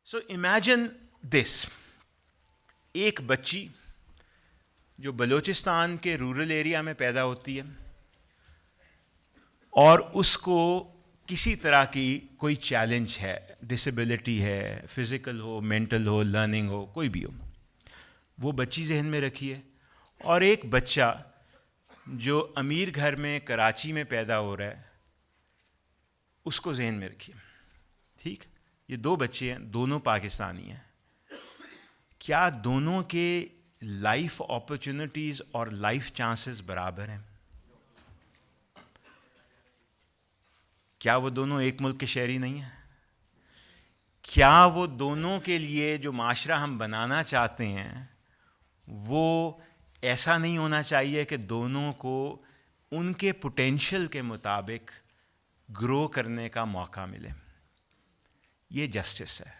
So imagine this, ایک بچی جو بلوچستان کے رورل ایریا میں پیدا ہوتی ہے اور اس کو کسی طرح کی کوئی چیلنج ہے، ڈسیبلٹی ہے، فزیکل ہو، مینٹل ہو، لرننگ ہو، کوئی بھی ہو، وہ بچی ذہن میں رکھیے، اور ایک بچہ جو امیر گھر میں کراچی میں پیدا ہو رہا ہے اس کو ذہن میں رکھیے. ٹھیک، یہ دو بچے ہیں، دونوں پاکستانی ہیں. کیا دونوں کے لائف اپرچونٹیز اور لائف چانسز برابر ہیں؟ کیا وہ دونوں ایک ملک کے شہری نہیں ہیں؟ کیا وہ دونوں کے لیے جو معاشرہ ہم بنانا چاہتے ہیں وہ ایسا نہیں ہونا چاہیے کہ دونوں کو ان کے پوٹینشیل کے مطابق گرو کرنے کا موقع ملے؟ یہ جسٹس ہے،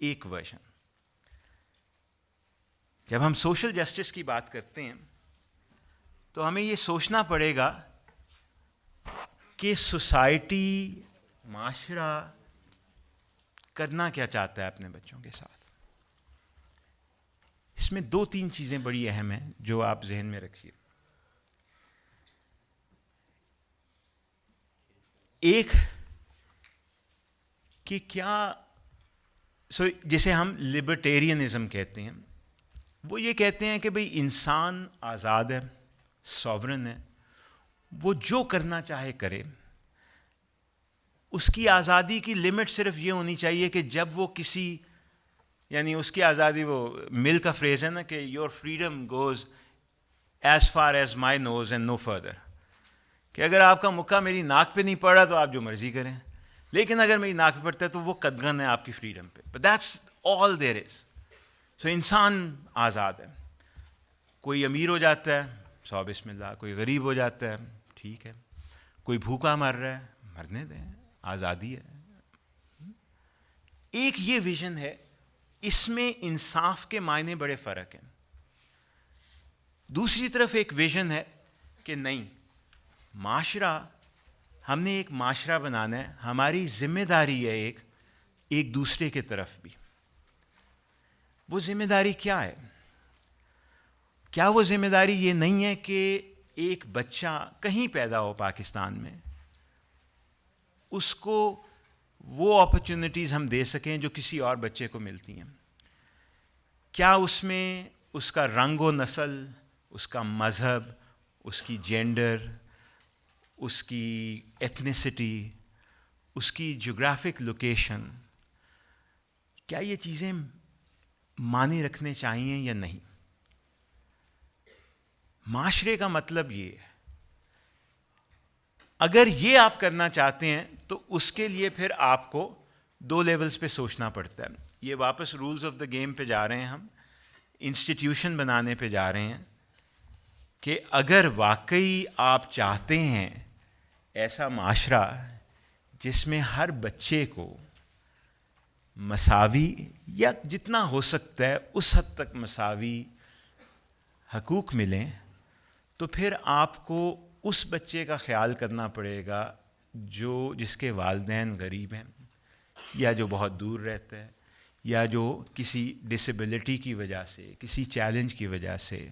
ایک ورژن. جب ہم سوشل جسٹس کی بات کرتے ہیں تو ہمیں یہ سوچنا پڑے گا کہ سوسائٹی، معاشرہ کرنا کیا چاہتا ہے اپنے بچوں کے ساتھ. اس میں دو تین چیزیں بڑی اہم ہیں جو آپ ذہن میں رکھیے. ایک کہ کیا جسے ہم لبرٹیرینزم کہتے ہیں، وہ یہ کہتے ہیں کہ بھئی انسان آزاد ہے، سوورن ہے، وہ جو کرنا چاہے کرے. اس کی آزادی کی لمٹ صرف یہ ہونی چاہیے کہ جب وہ کسی، یعنی اس کی آزادی، وہ مل کا فریز ہے نا کہ your freedom goes as far as my nose and no further, کہ اگر آپ کا مکہ میری ناک پہ نہیں پڑ رہا تو آپ جو مرضی کریں، لیکن اگر میری ناک پہ پڑتا ہے تو وہ قدغن ہے آپ کی فریڈم پہ. بٹ دیٹس آل دیر از. سو انسان آزاد ہے. کوئی امیر ہو جاتا ہے، سو بسم اللہ. کوئی غریب ہو جاتا ہے، ٹھیک ہے. کوئی بھوکا مر رہا ہے، مرنے دیں، آزادی ہے. ایک یہ ویژن ہے، اس میں انصاف کے معنی بڑے فرق ہیں. دوسری طرف ایک ویژن ہے کہ نہیں، معاشرہ، ہم نے ایک معاشرہ بنانا ہے، ہماری ذمہ داری ہے ایک دوسرے کی طرف بھی. وہ ذمہ داری کیا ہے؟ کیا وہ ذمہ داری یہ نہیں ہے کہ ایک بچہ کہیں پیدا ہو پاکستان میں، اس کو وہ اپرچونٹیز ہم دے سکیں جو کسی اور بچے کو ملتی ہیں؟ کیا اس میں اس کا رنگ و نسل، اس کا مذہب، اس کی جینڈر، اس کی ایتھنیسٹی، اس کی جغرافک لوکیشن، کیا یہ چیزیں معنی رکھنے چاہیے یا نہیں؟ معاشرے کا مطلب یہ ہے. اگر یہ آپ کرنا چاہتے ہیں تو اس کے لیے پھر آپ کو دو لیولز پہ سوچنا پڑتا ہے. یہ واپس رولز آف دا گیم پہ جا رہے ہیں، ہم انسٹیٹیوشن بنانے پہ جا رہے ہیں کہ اگر واقعی آپ چاہتے ہیں ایسا معاشرہ جس میں ہر بچے کو مساوی یا جتنا ہو سکتا ہے اس حد تک مساوی حقوق ملیں، تو پھر آپ کو اس بچے کا خیال کرنا پڑے گا جس کے والدین غریب ہیں، یا جو بہت دور رہتا ہے، یا جو کسی ڈسیبلٹی کی وجہ سے، کسی چیلنج کی وجہ سے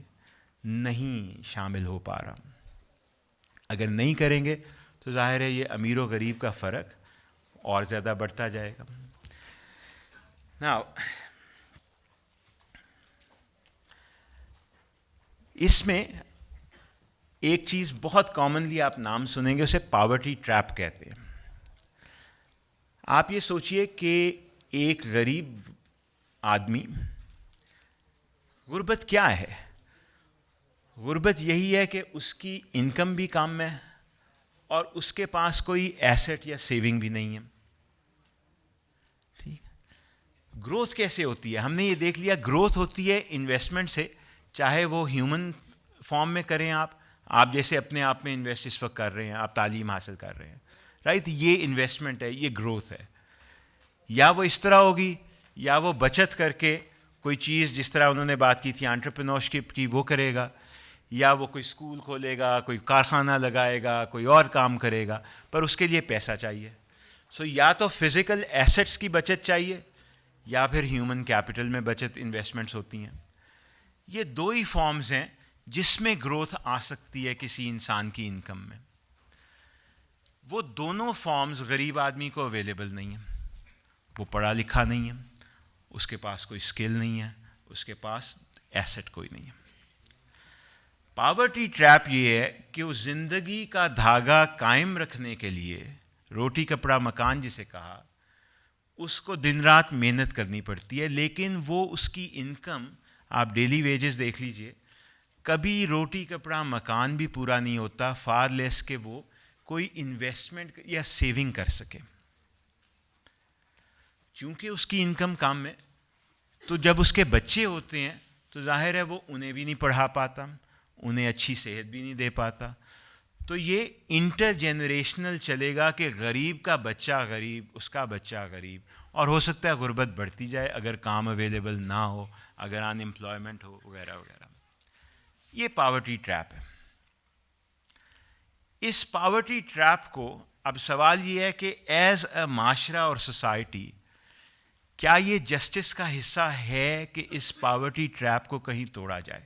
نہیں شامل ہو پا رہا. اگر نہیں کریں گے تو ظاہر ہے یہ امیر و غریب کا فرق اور زیادہ بڑھتا جائے گا. Now, اس میں ایک چیز بہت کامنلی آپ نام سنیں گے، اسے پاورٹی ٹریپ کہتے ہیں. آپ یہ سوچئے کہ ایک غریب آدمی، غربت کیا ہے؟ غربت یہی ہے کہ اس کی انکم بھی کم ہے اور اس کے پاس کوئی ایسٹ یا سیونگ بھی نہیں ہے. گروتھ کیسے ہوتی ہے؟ ہم نے یہ دیکھ لیا، گروتھ ہوتی ہے انویسٹمنٹ سے، چاہے وہ ہیومن فارم میں کریں، آپ جیسے اپنے آپ میں انویسٹ اس وقت کر رہے ہیں، آپ تعلیم حاصل کر رہے ہیں، رائٹ؟ یہ انویسٹمنٹ ہے، یہ گروتھ ہے. یا وہ اس طرح ہوگی، یا وہ بچت کر کے کوئی چیز، جس طرح انہوں نے بات کی تھی انٹرپرینورشپ کی، وہ کرے گا، یا وہ کوئی اسکول کھولے گا، کوئی کارخانہ لگائے گا، کوئی اور کام کرے گا، پر اس کے لیے پیسہ چاہیے. سو یا تو فزیکل ایسٹس کی بچت چاہیے، یا پھر ہیومن کیپٹل میں بچت انویسٹمنٹس ہوتی ہیں. یہ دو ہی فارمز ہیں جس میں گروتھ آ سکتی ہے کسی انسان کی انکم میں. وہ دونوں فارمز غریب آدمی کو اویلیبل نہیں ہیں. وہ پڑھا لکھا نہیں ہے, اس کے پاس کوئی اسکل نہیں ہے, اس کے پاس ایسٹ کوئی نہیں ہے. پاورٹی ٹریپ یہ ہے کہ اس زندگی کا دھاگا قائم رکھنے کے لیے, روٹی کپڑا مکان جسے کہا, اس کو دن رات محنت کرنی پڑتی ہے. لیکن وہ اس کی انکم, آپ ڈیلی ویجز دیکھ لیجئے, کبھی روٹی کپڑا مکان بھی پورا نہیں ہوتا فار لیس کہ وہ کوئی انویسٹمنٹ یا سیونگ کر سکے. چونکہ اس کی انکم کم ہے, تو جب اس کے بچے ہوتے ہیں تو ظاہر ہے وہ انہیں بھی نہیں پڑھا پاتا, انہیں اچھی صحت بھی نہیں دے پاتا. تو یہ انٹر جنریشنل چلے گا کہ غریب کا بچہ غریب, اس کا بچہ غریب, اور ہو سکتا ہے غربت بڑھتی جائے اگر کام اویلیبل نہ ہو, اگر ان امپلائمنٹ ہو, وغیرہ وغیرہ. یہ پاورٹی ٹریپ ہے. اس پاورٹی ٹریپ کو اب سوال یہ ہے کہ ایز اے معاشرہ اور سوسائٹی کیا یہ جسٹس کا حصہ ہے کہ اس پاورٹی ٹریپ کو کہیں توڑا جائے؟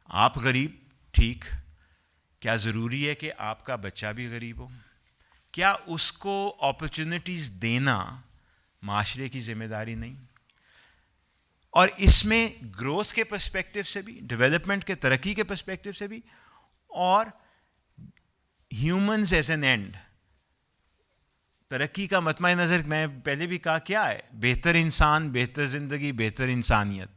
آپ غریب, ٹھیک, کیا ضروری ہے کہ آپ کا بچہ بھی غریب ہو؟ کیا اس کو اپرچونٹیز دینا معاشرے کی ذمہ داری نہیں؟ اور اس میں گروتھ کے پرسپیکٹو سے بھی, ڈیولپمنٹ کے ترقی کے پرسپیکٹو سے بھی, اور ہیومنز ایز این اینڈ, ترقی کا مطمع نظر میں پہلے بھی کہا کیا ہے, بہتر انسان, بہتر زندگی, بہتر انسانیت.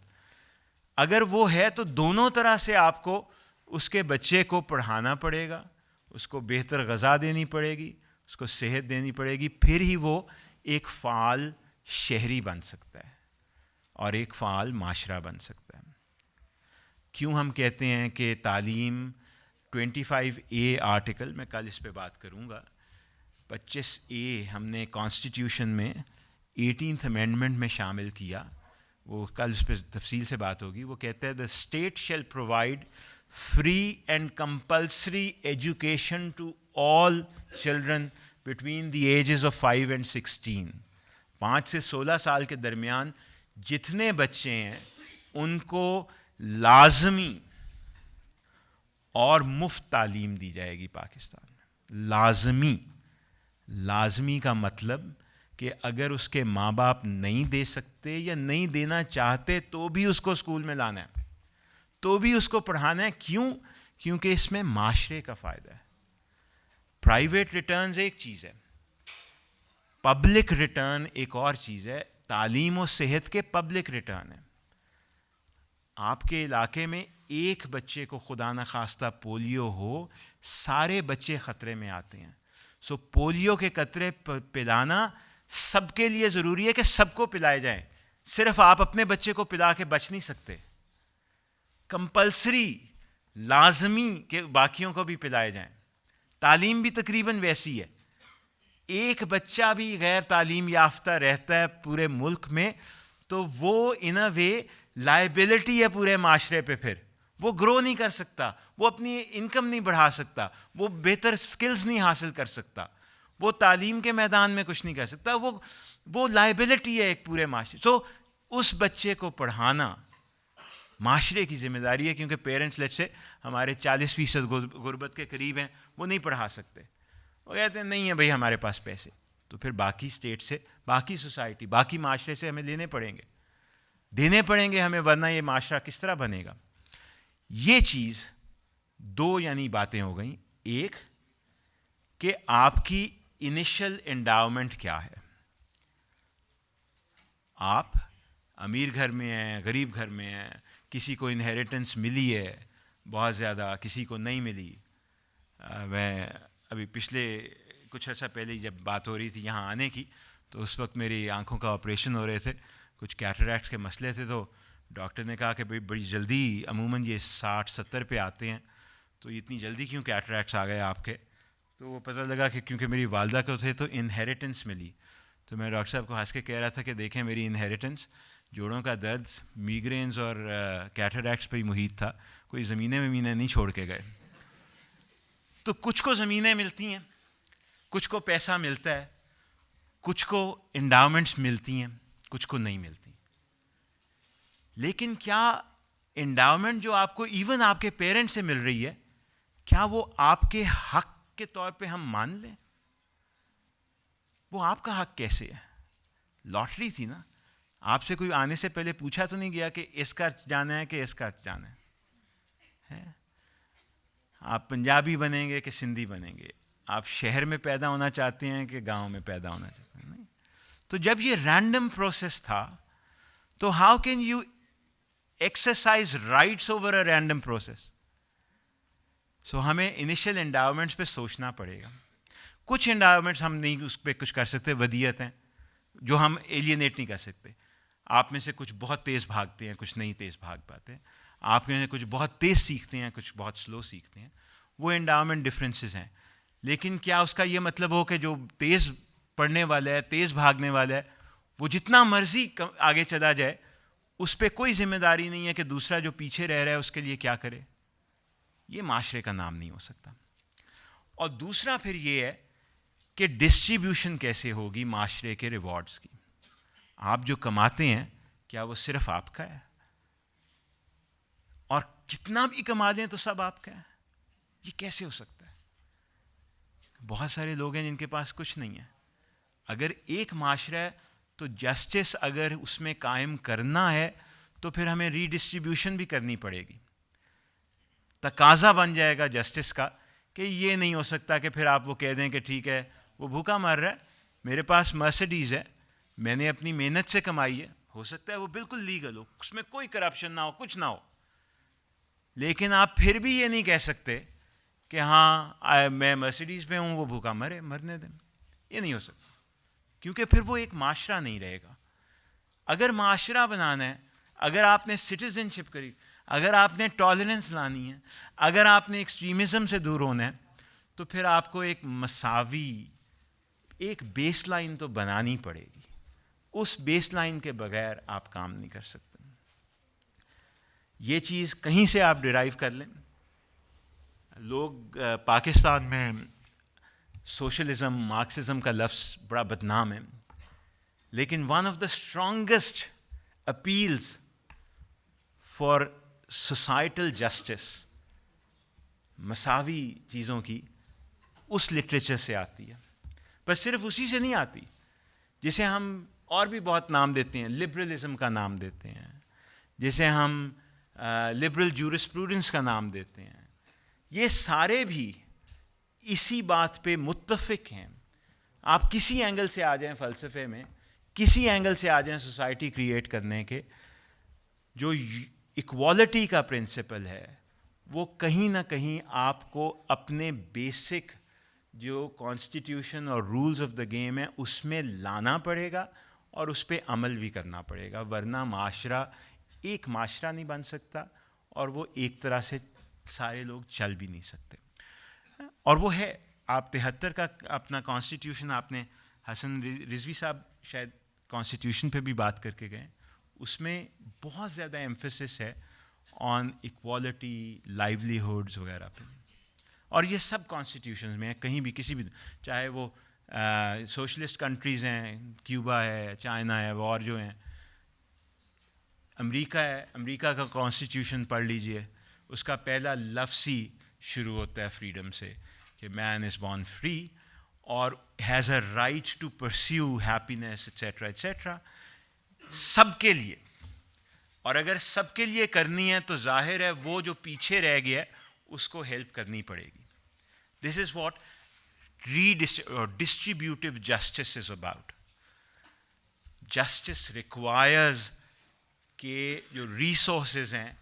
اگر وہ ہے تو دونوں طرح سے آپ کو اس کے بچے کو پڑھانا پڑے گا, اس کو بہتر غذا دینی پڑے گی, اس کو صحت دینی پڑے گی, پھر ہی وہ ایک فعال شہری بن سکتا ہے اور ایک فعال معاشرہ بن سکتا ہے. کیوں ہم کہتے ہیں کہ تعلیم 25A آرٹیکل, میں کل اس پہ بات کروں گا, 25A ہم نے کانسٹیٹیوشن میں 18th امینڈمنٹ میں شامل کیا, وہ کل اس پہ تفصیل سے بات ہوگی. وہ کہتا ہے the state shall provide free and compulsory education to all children between the ages of 5 and 16. 5 سے 16 سال کے درمیان جتنے بچے ہیں ان کو لازمی اور مفت تعلیم دی جائے گی پاکستان میں. لازمی کا مطلب کہ اگر اس کے ماں باپ نہیں دے سکتے یا نہیں دینا چاہتے تو بھی اس کو اسکول میں لانا ہے, تو بھی اس کو پڑھانا ہے. کیوں؟ کیونکہ اس میں معاشرے کا فائدہ ہے. پرائیویٹ ریٹرنز ایک چیز ہے, پبلک ریٹرن ایک اور چیز ہے. تعلیم و صحت کے پبلک ریٹرن ہے. آپ کے علاقے میں ایک بچے کو خدا نخواستہ پولیو ہو, سارے بچے خطرے میں آتے ہیں. سو پولیو کے قطرے پلانا سب کے لیے ضروری ہے کہ سب کو پلائے جائیں. صرف آپ اپنے بچے کو پلا کے بچ نہیں سکتے. کمپلسری, لازمی کہ باقیوں کو بھی پلائے جائیں. تعلیم بھی تقریباً ویسی ہے. ایک بچہ بھی غیر تعلیم یافتہ رہتا ہے پورے ملک میں تو وہ ان اے وے لائبلٹی ہے پورے معاشرے پہ. پھر وہ گرو نہیں کر سکتا, وہ اپنی انکم نہیں بڑھا سکتا, وہ بہتر سکلز نہیں حاصل کر سکتا, وہ تعلیم کے میدان میں کچھ نہیں کر سکتا. وہ لائبلٹی ہے ایک پورے معاشرے. سو اس بچے کو پڑھانا معاشرے کی ذمہ داری ہے, کیونکہ پیرنٹس لیٹ سے ہمارے 40% غربت کے قریب ہیں, وہ نہیں پڑھا سکتے. وہ کہتے ہیں نہیں ہے بھائی ہمارے پاس پیسے, تو پھر باقی اسٹیٹ سے, باقی سوسائٹی, باقی معاشرے سے ہمیں دینے پڑیں گے ہمیں, ورنہ یہ معاشرہ کس طرح بنے گا. یہ چیز دو یعنی باتیں ہو گئیں. ایک کہ آپ کی انیشل انڈاؤمنٹ کیا ہے, آپ امیر گھر میں ہیں, غریب گھر میں ہیں, کسی کو انہیریٹنس ملی ہے بہت زیادہ, کسی کو نہیں ملی. میں ابھی پچھلے کچھ عرصہ پہلے جب بات ہو رہی تھی یہاں آنے کی, تو اس وقت میری آنکھوں کا آپریشن ہو رہے تھے, کچھ کیٹریکٹس کے مسئلے تھے. تو ڈاکٹر نے کہا کہ بھئی بڑی جلدی, عموماً یہ 60-70 پہ آتے ہیں, تو اتنی جلدی کیوں کیٹریکٹس آ گئے آپ کے؟ تو وہ پتہ لگا کہ کیونکہ میری والدہ کو تھے تو انہیریٹنس ملی. تو میں ڈاکٹر صاحب کو ہنس کے کہہ رہا تھا کہ دیکھیں میری انہیریٹنس جوڑوں کا درد, میگرینز اور کیٹریکٹس پہ ہی محیط تھا, کوئی زمینیں نہیں چھوڑ کے گئے. تو کچھ کو زمینیں ملتی ہیں, کچھ کو پیسہ ملتا ہے, کچھ کو انڈاؤمنٹس ملتی ہیں, کچھ کو نہیں ملتی. لیکن کیا انڈاؤمنٹ جو آپ کو ایون آپ کے پیرنٹ سے مل رہی ہے, کیا وہ آپ کے حق کے طور پہ ہم مان لیں؟ وہ آپ کا حق کیسے ہے؟ لاٹری تھی نا. آپ سے کوئی آنے سے پہلے پوچھا تو نہیں گیا کہ اس کا جانا ہے کہ اس کا جانا ہے. آپ پنجابی بنیں گے کہ سندھی بنیں گے, آپ شہر میں پیدا ہونا چاہتے ہیں کہ گاؤں میں پیدا ہونا چاہتے ہیں؟ نہیں. تو جب یہ رینڈم پروسیس تھا تو how can you exercise rights over a random process? So ہمیں انیشیل انڈاؤمنٹس پہ سوچنا پڑے گا. کچھ انڈاؤمنٹس ہم نہیں اس پہ کچھ کر سکتے, ودیت ہیں جو ہم ایلینیٹ نہیں کر سکتے. آپ میں سے کچھ بہت تیز بھاگتے ہیں, کچھ نہیں تیز بھاگ پاتے. آپ میں سے کچھ بہت تیز سیکھتے ہیں, کچھ بہت سلو سیکھتے ہیں. وہ انڈاؤمنٹ ڈفرینسز ہیں. لیکن کیا اس کا یہ مطلب ہو کہ جو تیز پڑھنے والا ہے, تیز بھاگنے والا ہے, وہ جتنا مرضی آگے چلا جائے اس پہ کوئی ذمہ داری نہیں ہے کہ دوسرا جو پیچھے رہ رہا ہے اس کے لیے کیا کرے؟ یہ معاشرے کا نام نہیں ہو سکتا. اور دوسرا پھر یہ ہے کہ ڈسٹریبیوشن کیسے ہوگی معاشرے کے ریوارڈز کی. آپ جو کماتے ہیں کیا وہ صرف آپ کا ہے؟ اور کتنا بھی کما دیں تو سب آپ کا ہے؟ یہ کیسے ہو سکتا ہے؟ بہت سارے لوگ ہیں جن کے پاس کچھ نہیں ہے. اگر ایک معاشرہ ہے تو جسٹس اگر اس میں قائم کرنا ہے تو پھر ہمیں ری ڈسٹریبیوشن بھی کرنی پڑے گی. تقاضا بن جائے گا جسٹس کا کہ یہ نہیں ہو سکتا کہ پھر آپ وہ کہہ دیں کہ ٹھیک ہے وہ بھوکا مر رہا ہے, میرے پاس مرسڈیز ہے, میں نے اپنی محنت سے کمائی ہے, ہو سکتا ہے وہ بالکل لیگل ہو, اس میں کوئی کرپشن نہ ہو, کچھ نہ ہو, لیکن آپ پھر بھی یہ نہیں کہہ سکتے کہ ہاں میں مرسڈیز پہ ہوں, وہ بھوکا مرنے دیں. یہ نہیں ہو سکتا, کیونکہ پھر وہ ایک معاشرہ نہیں رہے گا. اگر معاشرہ بنانا ہے, اگر آپ نے سٹیزن شپ کری, اگر آپ نے ٹالرنس لانی ہے, اگر آپ نے ایکسٹریمزم سے دور ہونا ہے, تو پھر آپ کو ایک مساوی ایک بیس لائن تو بنانی پڑے گی. اس بیس لائن کے بغیر آپ کام نہیں کر سکتے. یہ چیز کہیں سے آپ ڈرائیو کر لیں. لوگ پاکستان میں سوشلزم, مارکسزم کا لفظ بڑا بدنام ہے, لیکن one of the strongest appeals for societal justice, مساوی چیزوں کی, اس لٹریچر سے آتی ہے. پر صرف اسی سے نہیں آتی, جسے ہم اور بھی بہت نام دیتے ہیں. لبرلزم کا نام دیتے ہیں, جسے ہم لبرل جورسپروڈنس کا نام دیتے ہیں. یہ سارے بھی اسی بات پہ متفق ہیں. آپ کسی اینگل سے آ جائیں فلسفے میں, کسی اینگل سے آ جائیں سوسائٹی کریٹ کرنے کے, جو ایکوالٹی کا پرنسپل ہے وہ کہیں نہ کہیں آپ کو اپنے بیسک جو کانسٹیٹیوشن اور رولز آف دا گیم ہے اس میں لانا پڑے گا اور اس پہ عمل بھی کرنا پڑے گا. ورنہ معاشرہ ایک معاشرہ نہیں بن سکتا, اور وہ ایک طرح سے سارے لوگ چل بھی نہیں سکتے. اور وہ ہے آپ 73 کا اپنا کانسٹیٹیوشن, آپ نے حسن رضوی صاحب شاید کانسٹیٹیوشن پہ بھی بات کر کے گئے, اس میں بہت زیادہ ایمفیسس ہے آن ایکوالٹی, لائیولیہوڈز وغیرہ پہ. اور یہ سب کانسٹیٹیوشنز میں ہے, کہیں بھی کسی بھی, چاہے وہ سوشلسٹ کنٹریز ہیں, کیوبا ہے, چائنا ہے, اور جو ہیں امریکہ ہے, امریکہ کا کانسٹیٹیوشن پڑھ لیجئے, اس کا پہلا لفظ ہی شروع ہوتا ہے فریڈم سے, کہ مین از بورن فری اور has a right to pursue happiness etcetera etcetera, سب کے لیے. اور اگر سب کے لیے کرنی ہے تو ظاہر ہے وہ جو پیچھے رہ گیا ہے اس کو ہیلپ کرنی پڑے گی. This is what distributive justice is about. Justice requires کہ جو ریسورسز ہیں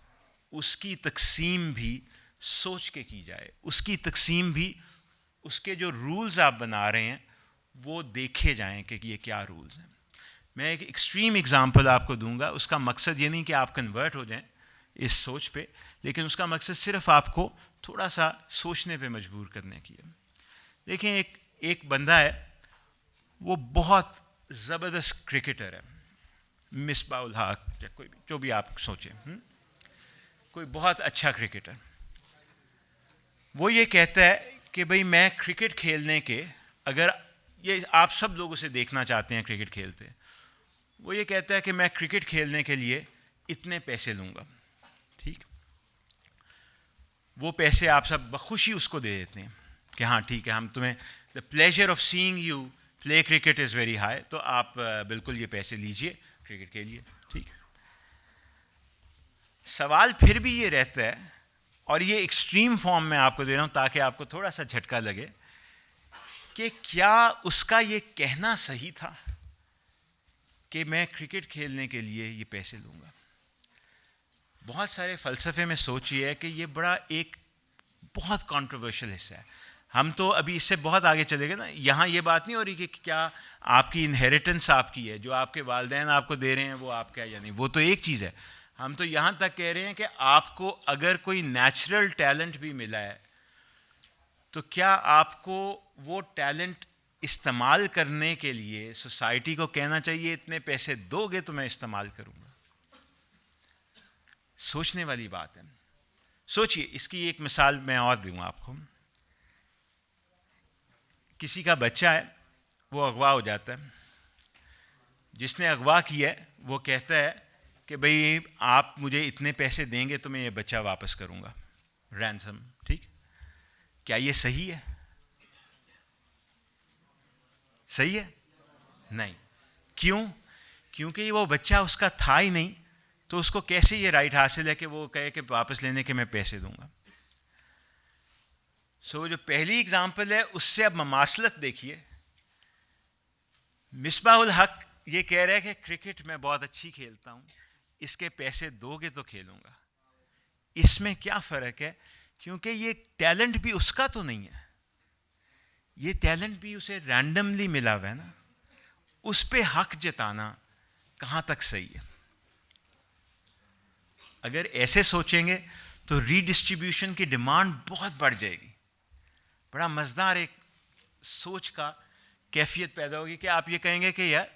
اس کی تقسیم بھی سوچ کے کی جائے, اس کی تقسیم بھی, اس کے جو رولز آپ بنا رہے ہیں وہ دیکھے جائیں کہ یہ کیا رولز ہیں. میں ایک ایکسٹریم اگزامپل آپ کو دوں گا. اس کا مقصد یہ نہیں کہ آپ کنورٹ ہو جائیں اس سوچ پہ, لیکن اس کا مقصد صرف آپ کو تھوڑا سا سوچنے پہ مجبور کرنے کی ہے. دیکھیں ایک بندہ ہے, وہ بہت زبردست کرکٹر ہے, مصباح الحق یا کوئی بھی جو بھی آپ سوچیں, کوئی بہت اچھا کرکٹر. وہ یہ کہتا ہے کہ بھئی میں کرکٹ کھیلنے کے, اگر یہ آپ سب لوگوں سے دیکھنا چاہتے ہیں کرکٹ کھیلتے, وہ یہ کہتا ہے کہ میں کرکٹ کھیلنے کے لیے اتنے پیسے لوں گا. ٹھیک, وہ پیسے آپ سب بخوشی اس کو دے دیتے ہیں کہ ہاں ٹھیک ہے, ہم تمہیں the pleasure of seeing you play cricket is very high, تو آپ بالکل یہ پیسے لیجئے کرکٹ کے لیے. ٹھیک, سوال پھر بھی یہ رہتا ہے, اور یہ ایکسٹریم فارم میں آپ کو دے رہا ہوں تاکہ آپ کو تھوڑا سا جھٹکا لگے, کہ کیا اس کا یہ کہنا صحیح تھا کہ میں کرکٹ کھیلنے کے لیے یہ پیسے لوں گا؟ بہت سارے فلسفے میں سوچ یہ ہے کہ یہ بڑا ایک بہت کنٹروورشل حصہ ہے. ہم تو ابھی اس سے بہت آگے چلے گئے نا. یہاں یہ بات نہیں ہو رہی کہ کیا آپ کی انہیریٹنس آپ کی ہے, جو آپ کے والدین آپ کو دے رہے ہیں وہ آپ کا ہے یا نہیں, وہ تو ایک چیز ہے. ہم تو یہاں تک کہہ رہے ہیں کہ آپ کو اگر کوئی نیچرل ٹیلنٹ بھی ملا ہے تو کیا آپ کو وہ ٹیلنٹ استعمال کرنے کے لیے سوسائٹی کو کہنا چاہیے اتنے پیسے دو گے تو میں استعمال کروں گا؟ سوچنے والی بات ہے. سوچئے, اس کی ایک مثال میں اور دوں آپ کو. کسی کا بچہ ہے, وہ اغوا ہو جاتا ہے. جس نے اغوا کیا ہے وہ کہتا ہے کہ بھئی آپ مجھے اتنے پیسے دیں گے تو میں یہ بچہ واپس کروں گا, رینسم. ٹھیک, کیا یہ صحیح ہے؟ صحیح ہے؟ نہیں. کیوں؟ کیونکہ وہ بچہ اس کا تھا ہی نہیں, تو اس کو کیسے یہ رائٹ حاصل ہے کہ وہ کہے کہ واپس لینے کے میں پیسے دوں گا؟ سو جو پہلی اگزامپل ہے اس سے اب مماثلت دیکھیے. مصباح الحق یہ کہہ رہے ہیں کہ کرکٹ میں بہت اچھی کھیلتا ہوں, اس کے پیسے دو گے تو کھیلوں گا. اس میں کیا فرق ہے؟ کیونکہ یہ ٹیلنٹ بھی اس کا تو نہیں ہے, یہ ٹیلنٹ بھی اسے رینڈملی ملا ہوا ہے نا. اس پہ حق جتانا کہاں تک صحیح ہے؟ اگر ایسے سوچیں گے تو ری ڈسٹریبیوشن کی ڈیمانڈ بہت بڑھ جائے گی. بڑا مزدار ایک سوچ کا کیفیت پیدا ہوگی کہ آپ یہ کہیں گے کہ یار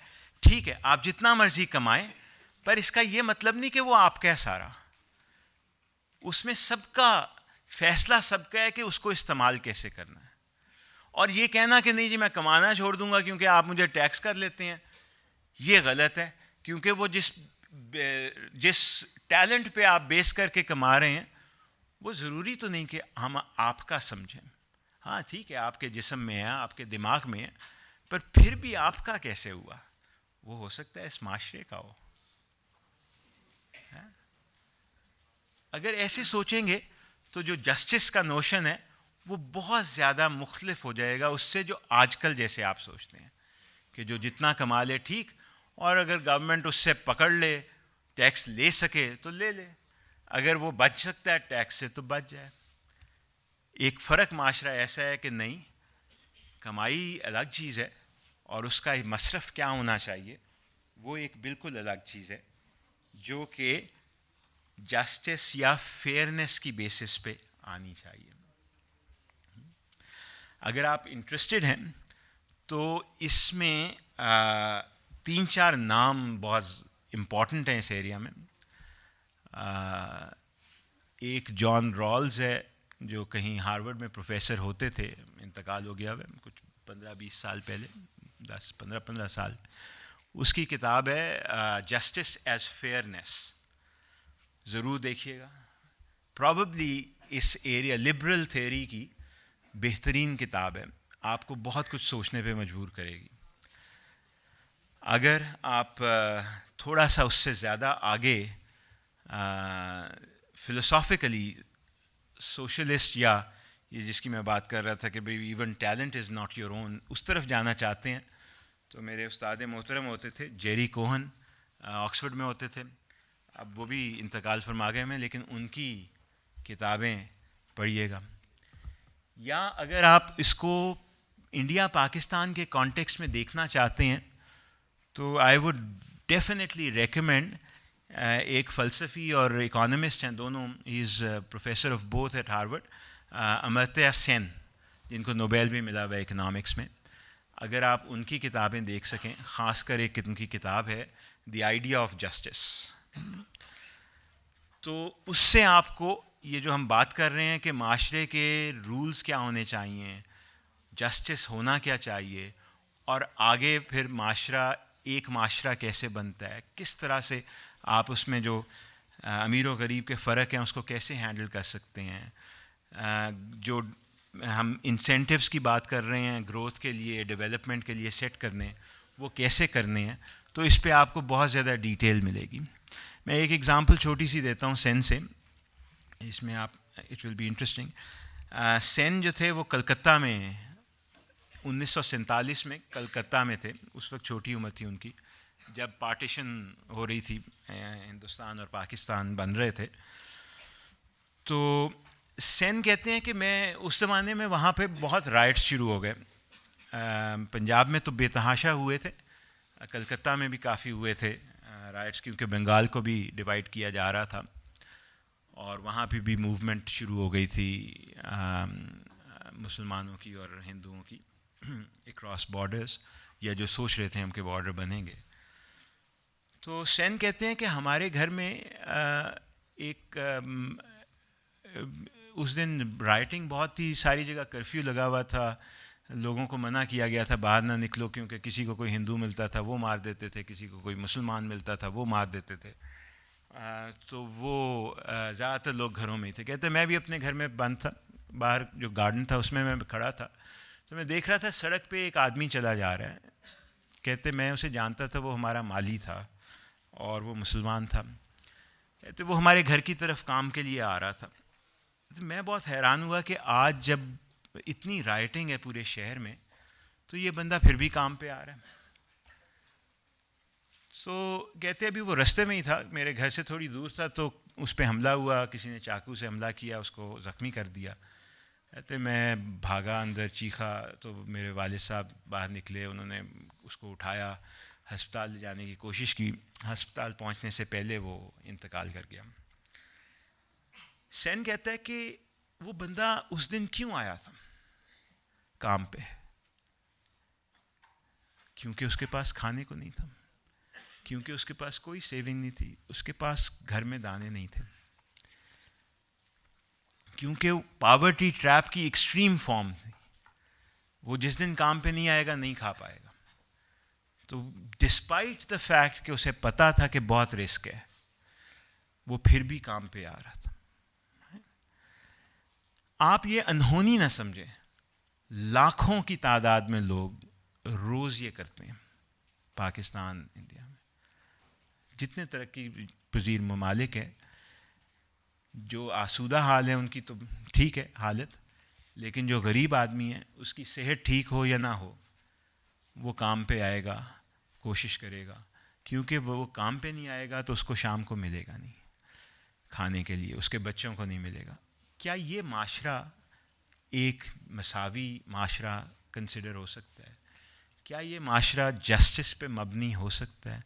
ٹھیک ہے آپ جتنا مرضی کمائیں, پر اس کا یہ مطلب نہیں کہ وہ آپ کا ہے سارا. اس میں سب کا فیصلہ سب کا ہے کہ اس کو استعمال کیسے کرنا ہے. اور یہ کہنا کہ نہیں جی میں کمانا چھوڑ دوں گا کیونکہ آپ مجھے ٹیکس کر لیتے ہیں, یہ غلط ہے. کیونکہ وہ جس ٹیلنٹ پہ آپ بیس کر کے کما رہے ہیں وہ ضروری تو نہیں کہ ہم آپ کا سمجھیں. ہاں ٹھیک ہے آپ کے جسم میں ہے, آپ کے دماغ میں ہے, پر پھر بھی آپ کا کیسے ہوا؟ وہ ہو سکتا ہے اس معاشرے کا ہو. اگر ایسے سوچیں گے تو جو جسٹس کا نوشن ہے وہ بہت زیادہ مختلف ہو جائے گا اس سے جو آج کل جیسے آپ سوچتے ہیں کہ جو جتنا کما لے ٹھیک, اور اگر گورنمنٹ اس سے پکڑ لے, ٹیکس لے سکے تو لے لے, اگر وہ بچ سکتا ہے ٹیکس سے تو بچ جائے. ایک فرق معاشرہ ایسا ہے کہ نہیں, کمائی الگ چیز ہے اور اس کا مصرف کیا ہونا چاہیے وہ ایک بالکل الگ چیز ہے جو کہ جسٹس یا فیئرنیس کی بیسس پہ آنی چاہیے. اگر آپ انٹرسٹڈ ہیں تو اس میں 3-4 نام بہت امپورٹنٹ ہیں اس ایریا میں. ایک جان رالز ہے جو کہیں ہارورڈ میں پروفیسر ہوتے تھے, انتقال ہو گیا ہے کچھ 15-20 سال پہلے, 10-15 سال. اس کی کتاب ہے جسٹس ایز فیئرنیس, ضرور دیکھیے گا. پرابیبلی اس ایریا لبرل تھیوری کی بہترین کتاب ہے, آپ کو بہت کچھ سوچنے پہ مجبور کرے گی. اگر آپ تھوڑا سا اس سے زیادہ آگے فلسافیکلی سوشلسٹ یا یہ جس کی میں بات کر رہا تھا کہ بھئی even talent is not your own, اس طرف جانا چاہتے ہیں تو میرے استاد محترم ہوتے تھے جیری کوہن, آکسفورڈ میں ہوتے تھے, اب وہ بھی انتقال فرما گئے میں, لیکن ان کی کتابیں پڑھیے گا. یا اگر آپ اس کو انڈیا پاکستان کے کانٹیکسٹ میں دیکھنا چاہتے ہیں تو آئی وڈ ڈیفینیٹلی ریکمینڈ ایک فلسفی اور اکانومسٹ ہیں دونوں, he is professor of both at Harvard, Amartya Sen, جن کو نوبیل بھی ملا ہوا ہے اکنامکس میں. اگر آپ ان کی کتابیں دیکھ سکیں, خاص کر ایک ان کی کتاب ہے دی آئیڈیا آف جسٹس, تو اس سے آپ کو یہ جو ہم بات کر رہے ہیں کہ معاشرے کے رولز کیا ہونے چاہیے, جسٹس ہونا کیا چاہیے, اور آگے پھر معاشرہ ایک معاشرہ کیسے بنتا ہے, کس طرح سے آپ اس میں جو امیر و غریب کے فرق ہیں اس کو کیسے ہینڈل کر سکتے ہیں, جو ہم انسینٹیوز کی بات کر رہے ہیں گروتھ کے لیے, ڈیولپمنٹ کے لیے سیٹ کرنے, وہ کیسے کرنے ہیں. تو اس پہ آپ کو بہت زیادہ ڈیٹیل ملے گی. میں ایک ایگزامپل چھوٹی سی دیتا ہوں سین سے, اس میں آپ اٹ ول بی انٹرسٹنگ. سین جو تھے وہ کلکتہ میں 1947 میں کلکتہ میں تھے. اس وقت چھوٹی عمر تھی ان کی جب پارٹیشن ہو رہی تھی, ہندوستان اور پاکستان بن رہے تھے. تو سین کہتے ہیں کہ میں اس زمانے میں وہاں پہ بہت رائٹس شروع ہو گئے. پنجاب میں تو بے تحاشا ہوئے تھے, کلکتہ میں بھی کافی ہوئے تھے رائٹس, کیونکہ بنگال کو بھی ڈیوائڈ کیا جا رہا تھا اور وہاں پہ بھی موومنٹ شروع ہو گئی تھی مسلمانوں کی اور ہندوؤں کی اکراس بارڈرز, یا جو سوچ رہے تھے ہم کہ بارڈر بنیں گے. تو سین کہتے ہیں کہ ہمارے گھر میں ایک اس دن رائٹنگ بہت تھی, ساری جگہ کرفیو لگا ہوا تھا, لوگوں کو منع کیا گیا تھا باہر نہ نکلو, کیونکہ کسی کو کوئی ہندو ملتا تھا وہ مار دیتے تھے, کسی کو کوئی مسلمان ملتا تھا وہ مار دیتے تھے. تو وہ زیادہ تر لوگ گھروں میں ہی تھے. کہتے میں بھی اپنے گھر میں بند تھا, باہر جو گارڈن تھا اس میں کھڑا تھا, تو میں دیکھ رہا تھا سڑک پہ ایک آدمی چلا جا رہا ہے. کہتے میں اسے جانتا تھا, وہ ہمارا مالی تھا اور وہ مسلمان تھا. کہتے وہ ہمارے گھر کی طرف کام کے لیے آ رہا تھا. میں بہت حیران ہوا کہ آج جب اتنی رائٹنگ ہے پورے شہر میں تو یہ بندہ پھر بھی کام پہ آ رہا ہے. کہتے ابھی وہ رستے میں ہی تھا, میرے گھر سے تھوڑی دور تھا, تو اس پہ حملہ ہوا, کسی نے چاقو سے حملہ کیا, اس کو زخمی کر دیا. کہتے میں بھاگا اندر, چیخا, تو میرے والد صاحب باہر نکلے, انہوں نے اس کو اٹھایا, ہسپتال لے جانے کی کوشش کی. ہسپتال پہنچنے سے پہلے وہ انتقال کر گیا. سین کہتا ہے کہ وہ بندہ اس دن کیوں آیا تھا کام پہ, کیونکہ اس کے پاس کھانے کو نہیں تھا, کیونکہ اس کے پاس کوئی سیونگ نہیں تھی, اس کے پاس گھر میں دانے نہیں تھے, کیونکہ پاورٹی ٹریپ کی ایکسٹریم فارم تھی. وہ جس دن کام پہ نہیں آئے گا نہیں کھا پائے گا. تو ڈسپائٹ دا فیکٹ کہ اسے پتا تھا کہ بہت رسک ہے, وہ پھر بھی کام پہ آ رہا تھا. آپ یہ انہونی نہ سمجھیں, لاکھوں کی تعداد میں لوگ روز یہ کرتے ہیں. پاکستان, انڈیا میں جتنے ترقی پذیر ممالک ہیں, جو آسودہ حال ہے ان کی تو ٹھیک ہے حالت, لیکن جو غریب آدمی ہے اس کی صحت ٹھیک ہو یا نہ ہو, وہ کام پہ آئے گا, کوشش کرے گا, کیونکہ وہ کام پہ نہیں آئے گا تو اس کو شام کو ملے گا نہیں کھانے کے لیے, اس کے بچوں کو نہیں ملے گا. کیا یہ معاشرہ ایک مساوی معاشرہ کنسیڈر ہو سکتا ہے؟ کیا یہ معاشرہ جسٹس پہ مبنی ہو سکتا ہے؟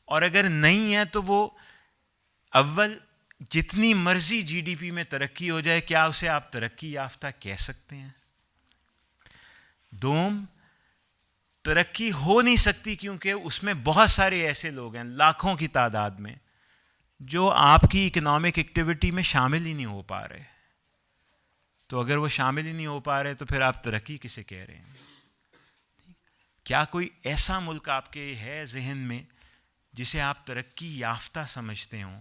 اور اگر نہیں ہے تو وہ اول جتنی مرضی جی ڈی پی میں ترقی ہو جائے, کیا اسے آپ ترقی یافتہ کہہ سکتے ہیں؟ دوم, ترقی ہو نہیں سکتی کیونکہ اس میں بہت سارے ایسے لوگ ہیں لاکھوں کی تعداد میں جو آپ کی اکنامک ایکٹیویٹی میں شامل ہی نہیں ہو پا رہے. تو اگر وہ شامل ہی نہیں ہو پا رہے تو پھر آپ ترقی کسے کہہ رہے ہیں؟ کیا کوئی ایسا ملک آپ کے ہے ذہن میں جسے آپ ترقی یافتہ سمجھتے ہوں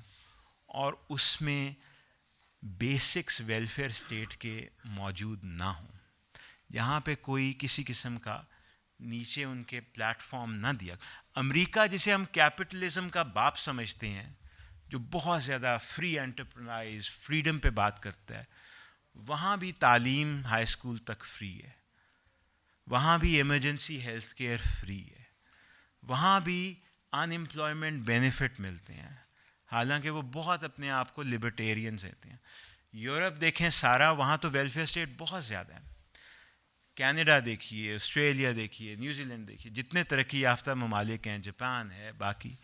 اور اس میں بیسکس ویلفیئر اسٹیٹ کے موجود نہ ہوں, جہاں پہ کوئی کسی قسم کا نیچے ان کے پلیٹ فارم نہ دیا؟ امریکہ جسے ہم کیپٹلزم کا باپ سمجھتے ہیں, جو بہت زیادہ فری انٹرپرائز فریڈم پہ بات کرتا ہے, وہاں بھی تعلیم ہائی اسکول تک فری ہے, وہاں بھی ایمرجنسی ہیلتھ کیئر فری ہے, وہاں بھی ان امپلائمنٹ بینیفٹ ملتے ہیں, حالانکہ وہ بہت اپنے آپ کو لبرٹیرینز کہتے ہیں. یورپ دیکھیں سارا, وہاں تو ویلفیئر اسٹیٹ بہت زیادہ ہے. کینیڈا دیکھیے, آسٹریلیا دیکھیے, نیوزی لینڈ دیکھیے, جتنے ترقی یافتہ ممالک ہیں, جاپان ہے, باقی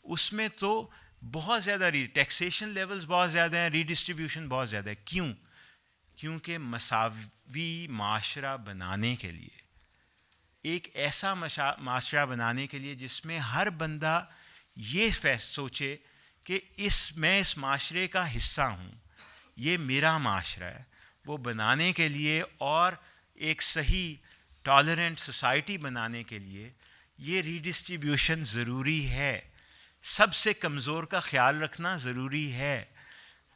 اس میں تو بہت زیادہ ٹیکسیشن لیولز بہت زیادہ ہیں, ری ڈسٹریبیوشن بہت زیادہ ہے. کیوں؟ کیونکہ مساوی معاشرہ بنانے کے لیے, ایک ایسا معاشرہ بنانے کے لیے جس میں ہر بندہ یہ سوچے کہ میں اس معاشرے کا حصہ ہوں, یہ میرا معاشرہ ہے, وہ بنانے کے لیے اور ایک صحیح ٹالرنٹ سوسائٹی بنانے کے لیے یہ ری ڈسٹریبیوشن ضروری ہے، سب سے کمزور کا خیال رکھنا ضروری ہے۔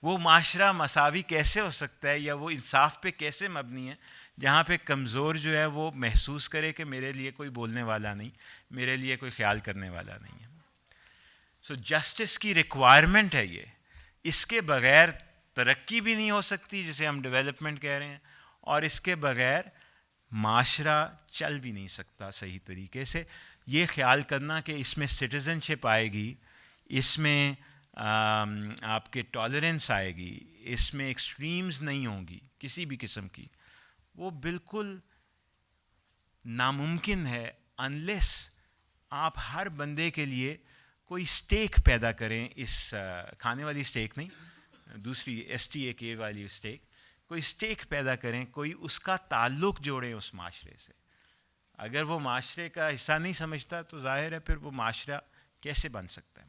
وہ معاشرہ مساوی کیسے ہو سکتا ہے یا وہ انصاف پہ کیسے مبنی ہے جہاں پہ کمزور جو ہے وہ محسوس کرے کہ میرے لیے کوئی بولنے والا نہیں، میرے لیے کوئی خیال کرنے والا نہیں ہے۔ سو جسٹس کی ریکوائرمنٹ ہے یہ، اس کے بغیر ترقی بھی نہیں ہو سکتی جسے ہم ڈیولپمنٹ کہہ رہے ہیں، اور اس کے بغیر معاشرہ چل بھی نہیں سکتا صحیح طریقے سے۔ یہ خیال کرنا کہ اس میں سٹیزن شپ آئے گی، اس میں آپ کے ٹالرنس آئے گی، اس میں ایکسٹریمز نہیں ہوں گی کسی بھی قسم کی، وہ بالکل ناممکن ہے انلیس آپ ہر بندے کے لیے کوئی سٹیک پیدا کریں، اس کھانے والی سٹیک نہیں، دوسری STAK والی سٹیک، کوئی سٹیک پیدا کریں، کوئی اس کا تعلق جوڑیں اس معاشرے سے۔ اگر وہ معاشرے کا حصہ نہیں سمجھتا تو ظاہر ہے پھر وہ معاشرہ کیسے بن سکتا ہے۔